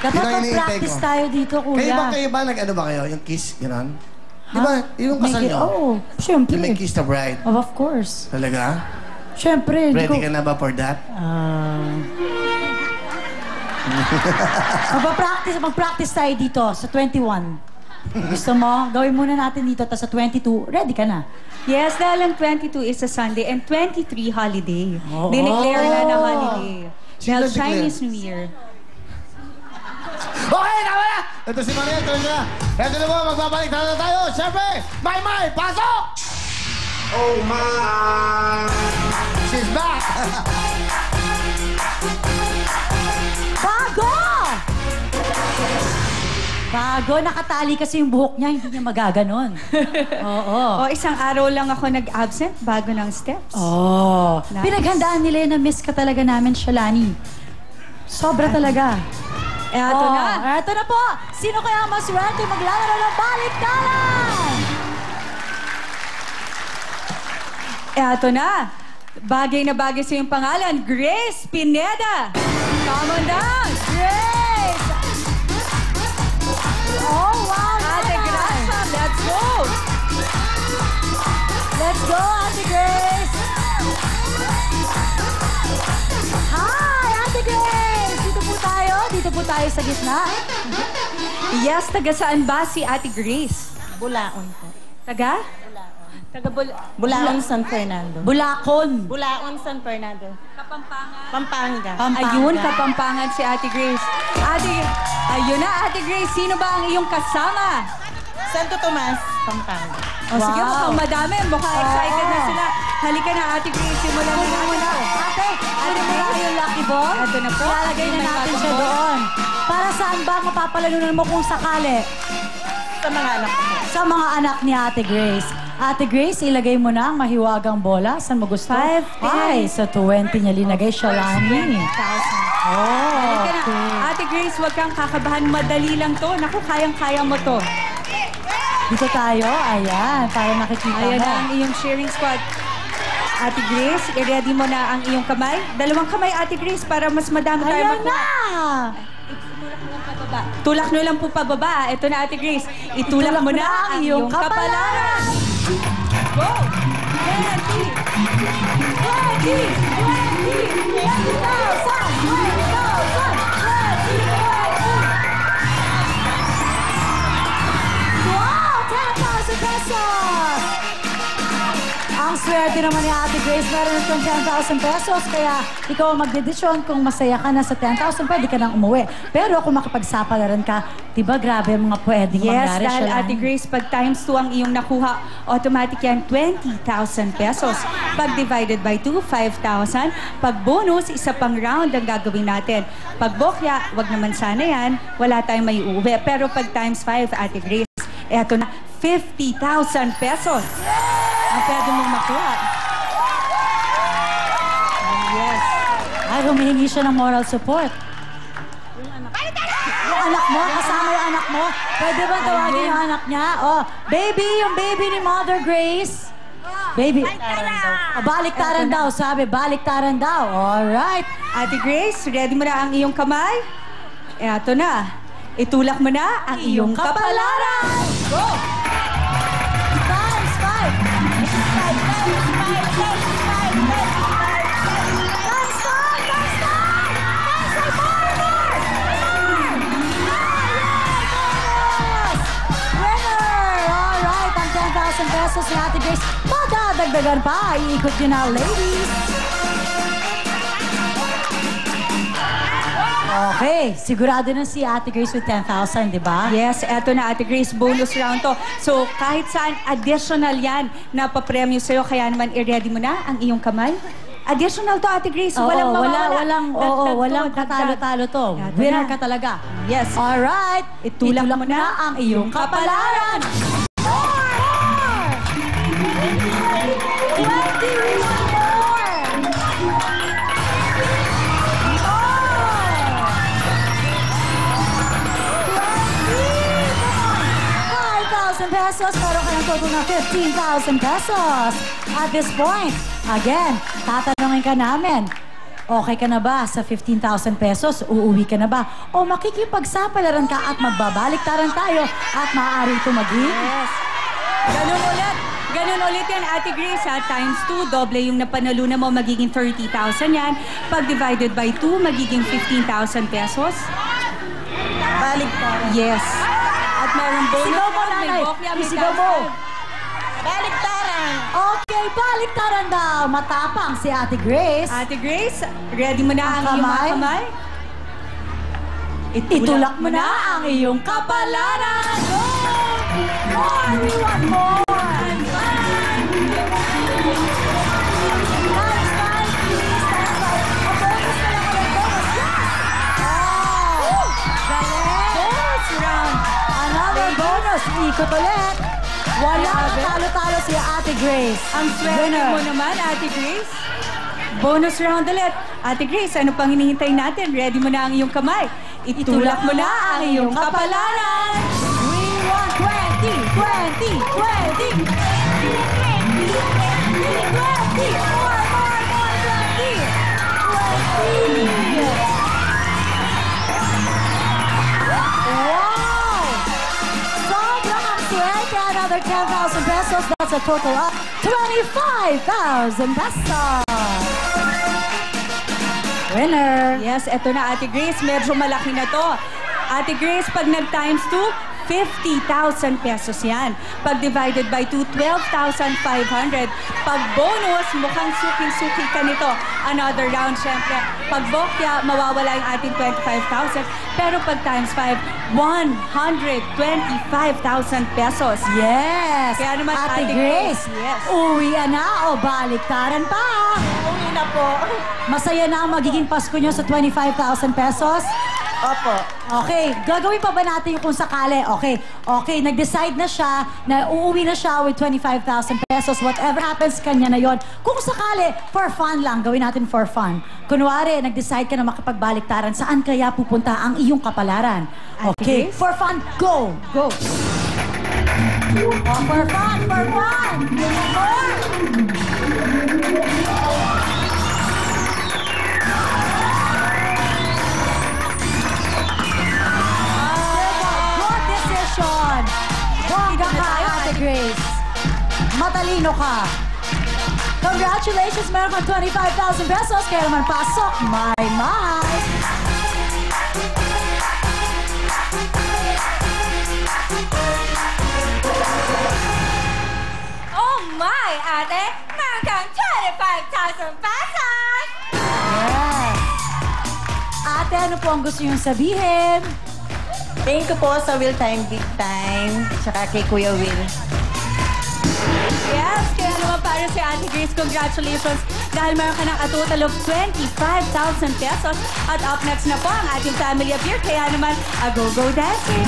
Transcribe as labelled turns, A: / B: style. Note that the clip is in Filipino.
A: Dapat
B: Yun ang iniintay
A: mag-practice
B: ko.
A: tayo dito, kuya.
B: Kayo ba nag-ano ba kayo? Yung kiss, gano'n? Di ba? Yung kasal nyo?
A: Oo, syempre.
B: Yung may kiss the bride.
A: Oh, of course.
B: Talaga?
A: Syempre.
B: Ready ka na ba for that?
A: Mag-practice tayo dito sa 21. Gusto mo? Gawin muna natin dito. Tapos sa 22, ready ka na.
C: Yes, dahil ang 22 is a Sunday and 23 holiday. Dineclare na holiday. Dahil Chinese New Year.
B: Okay, tama na! Ito si Maria, ito na. Ito na po, magbabalik na tayo. Siyempre, May, pasok! Oh, my! She's back!
A: Bago, nakatali kasi yung buhok niya, hindi niya magaganon. Oo.
C: O, isang araw lang ako nag-absent bago ng steps.
A: Oh.
C: Nice.
A: Pinaghandaan nila na miss ka talaga namin, Shalani. Sobra talaga.
C: Eto na.
A: Eto na po. Sino kaya mas swerte maglalaro ng baliktaran?
C: Eto na. Bagay na bagay sa iyong pangalan, Grace Pineda. Come on down.
A: Grace! Oh, wow!
C: Ate Gracia, let's go.
A: Let's go, Ate Grace! Hi, Ate Grace! Dito po tayo sa gitna.
C: Yes, taga saan ba si Ate Grace?
D: Bulaon po.
C: Taga?
D: Bulaon, San Fernando.
A: Bulacon.
D: Bulaon, San Fernando.
C: Kapampangan.
D: Pampanga.
C: Ayun, Kapampangan si Ate Grace. Ayun na, Ate Grace. Sino ba ang iyong kasama?
D: Santo Tomas, Pampanga.
C: O sige,
A: Wow.
C: mukhang madami. Mukhang excited na sila. Halika na, Ate Grace. Simulan mo muna.
A: Ate, ano mo na yung lucky ball?
C: Ito na po.
A: Ilalagay na natin siya doon. Para saan ba mapapalalunan mo kung sakali?
D: Sa mga anak ko.
A: Sa mga anak ni Ate Grace. Ate Grace, ilagay mo na ang mahiwagang bola. Saan mo gusto?
C: 5, 10.
A: Ay, sa 20 niya linagay siya lang.
C: Halika na. Ate Grace, huwag kang kakabahan. Madali lang to. Naku, kayang-kaya mo to.
A: Dito tayo. Ayan, para nakikita
C: Ayan
A: mo.
C: na ang iyong cheering squad. Ate Grace, i-ready mo na ang iyong kamay. Dalawang kamay, Ate Grace, para mas madami tayo
A: Ayan
C: makuha.
A: na!
C: Tulak nyo lang po pababa. Ito na, Ate Grace. Itulak mo na ang iyong kapalaran. Go! 20!
A: 20,000! Wow! 10,000 pesos! Ang swerte naman ni Ate Grace, meron itong 10,000 pesos. Kaya ikaw ang magdedesisyon kung masaya ka na sa 10,000, pwede ka nang umuwi. Pero kung makipagsapalaran ka, diba grabe ang mga pwedeng
C: Yes,
A: mangyari
C: dahil
A: siya
C: Ate Grace, pag times 2 ang iyong nakuha, automatic yan 20,000 pesos. Pag divided by 2, 5,000. Pag bonus, isa pang round ang gagawin natin. Pag bokya, wag naman sana yan, wala tayong may uuwi. Pero pag times 5, Ate Grace, eto na, 50,000 pesos ang pwede mong makuha. Yes.
A: Ay, humihingi siya ng moral support. Yung anak mo, kasama yung anak mo. Pwede ba tawagin yung anak niya? Oh, baby, yung baby ni Mother Grace. Baby. Baliktaran daw, sabi. Baliktaran daw. Alright.
C: Ate Grace, ready mo na ang iyong kamay? Eto na. Itulak mo na ang iyong kapalaran. Go!
A: Times 5. Pesos ni Ate Grace. Madadagdagan pa. Iikot nyo na, ladies. Okay. Sigurado na si Ate Grace with 10,000, di ba?
C: Yes, eto na, Ate Grace, bonus round to. So, kahit saan, additional yan na papremyo sa'yo. Kaya naman, i-ready mo na ang iyong kamay. Additional to, Ate Grace. Walang mawawala.
A: Walang katalo-talo to. Winner ka talaga.
C: Yes.
A: Alright.
C: Itulak mo na
A: ang iyong kapalaran. 5,000 pesos, meron ka ng total na 15,000 pesos. At this point, again, tatanungin ka namin, Okay ka na ba sa 15,000 pesos? Uuwi ka na ba? O makikipagsapalaran ka at magbabaliktaran tayo at maaari ito maging?
C: Yes. Ganun ulit. Ganun ulit yan, Ate Grace, ha? Times 2, doble yung napanalunan mo, magiging 30,000 yan. Pag divided by 2, magiging 15,000 pesos.
D: Balik pa.
C: Yes. At meron bonus.
A: Isigaw mo,
C: may
A: nanay.
C: bokya, may
A: Isigaw mo.
D: Baliktaran!
A: Okay, baliktaran daw. Matapang si Ate Grace.
C: Ate Grace, ready mo na ang iyong mga kamay?
A: Itulak mo na ang iyong kapalaran. Go! More! We want more! Nice, nice, please. Stand by. A bonus na lang ulit. Bonus. Yes! Oh! Galing!
C: Bonus round.
A: Another bonus. Ikot ulit. Wala
C: Grabe.
A: talo-talo si Ate Grace.
C: Ang swerte
A: Winner.
C: mo naman, Ate Grace. Bonus round ulit. Ate Grace, ano pang hinihintay natin? Ready mo na ang iyong kamay. Itulak mo na ang iyong kapalaran.
A: We want 20, 20, 20. 20. More, 20. 20. Wow! Sobrang ang swerte. Another 10,000 pesos. That's a total of 25,000 pesos. Winner.
C: Yes, eto na, Ate Grace. Medyo malaki na to. Ate Grace, pag nag-times 2, 50,000 pesos yan. Pag divided by 2, 12,500. Pag bonus, mukhang suki-suki ka nito. Another round, syempre. Pag bokya, mawawala yung ating 25,000. Pero pag times 5, 125,000 pesos.
A: Yes.
C: Kaya naman,
A: Ate
C: Ate
A: Grace,
C: Grace, yes.
A: uwi na o baliktaran pa.
D: Uwi na po.
A: Masaya na ang magiging Pasko nyo sa 25,000 pesos?
D: Opo.
A: Okay, gagawin pa ba natin yung kung sakali? Okay, nag-decide na siya na uuwi na siya with 25,000 pesos. Whatever happens, kanya na yon. Kung sakali, for fun lang, gawin natin for fun. Kunwari, nag-decide ka na makipagbaliktaran, saan kaya pupunta ang iyong kapalaran? Okay,
C: Grace?
A: for fun, go!
C: Go.
A: Oh, for fun, for fun! More! Good decision! Bongga ka, Ate Grace. Matalino ka. Congratulations, meron kang 25,000 pesos. Kaya naman pasok, my.
C: Oh my, Ate! Meron kang 25,000 pesos!
A: Yes. Ate, ano po ang gusto niyong sabihin?
D: Thank you po sa Will Time Big Time, tsaka kay Kuya Will.
C: Yes, kaya naman para si Ate Grace, congratulations dahil meron ka ng a total of 25,000 pesos. At up next na po ang ating family affair, kaya naman a go-go dancing!